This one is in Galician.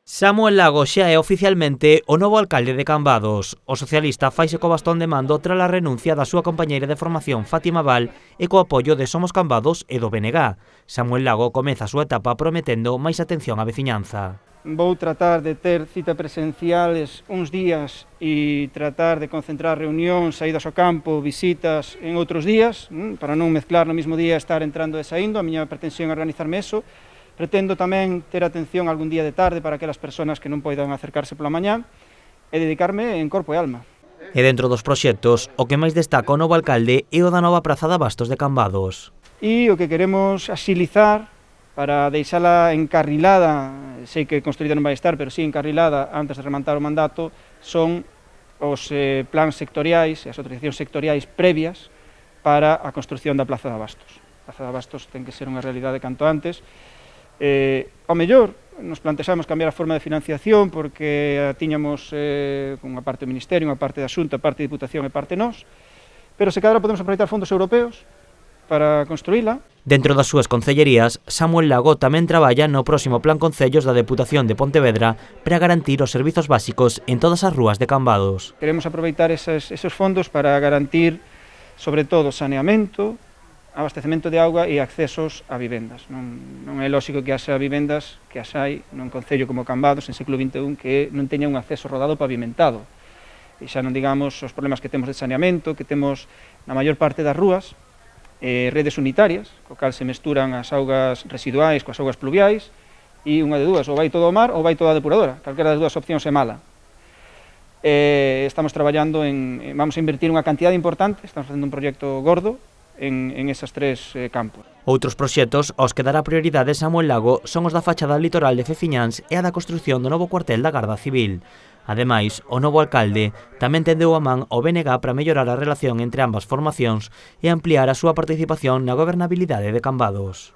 Samuel Lago xa é oficialmente o novo alcalde de Cambados. O socialista faise co bastón de mando tras a renuncia da súa compañeira de formación Fátima Val e co apoio de Somos Cambados e do BNG. Samuel Lago comeza a súa etapa prometendo máis atención á veciñanza. Vou tratar de ter cita presenciales uns días e tratar de concentrar reunións, saídas ao campo, visitas en outros días, para non mezclar no mismo día estar entrando e saindo. A miña pretensión é organizarme eso. Pretendo tamén ter atención algún día de tarde para aquelas persoas que non poidan acercarse pola mañá e dedicarme en corpo e alma. E dentro dos proxectos, o que máis destaca o novo alcalde é o da nova praza de abastos de Cambados. E o que queremos axilizar para deixala encarrilada, sei que construída non vai estar, pero sí encarrilada antes de rematar o mandato, son os plans sectoriais e as autorizacións sectoriais previas para a construción da plaza de abastos. A plaza de abastos ten que ser unha realidade canto antes. Ao mellor nos plantexamos cambiar a forma de financiación porque tiñamos unha parte do Ministerio, unha parte da Xunta, parte da Diputación e parte nós, pero se cadra podemos aproveitar fondos europeos para construíla. Dentro das súas concellerías, Samuel Lago tamén traballa no próximo Plan Concellos da Deputación de Pontevedra para garantir os servizos básicos en todas as rúas de Cambados. Queremos aproveitar esos fondos para garantir, sobre todo, saneamento, abastecemento de auga e accesos a vivendas. Non é lógico que haxa vivendas que as hai nun concello como Cambados en século XXI que non teña un acceso rodado pavimentado. E xa non digamos os problemas que temos de saneamento, que temos na maior parte das rúas, redes unitarias, co cal se mesturan as augas residuais coas augas pluviais, e unha de dúas, ou vai todo ao mar ou vai toda a depuradora. Calquera das dúas opcións é mala. Estamos traballando vamos a invertir unha cantidade importante, estamos facendo un proxecto gordo, en esas tres campos. Outros proxectos aos que dará prioridade Samuel Lago son os da fachada litoral de Feciñáns e a da construción do novo cuartel da Garda Civil. Ademais, o novo alcalde tamén tendeu a man ao BNG para mellorar a relación entre ambas formacións e ampliar a súa participación na gobernabilidade de Cambados.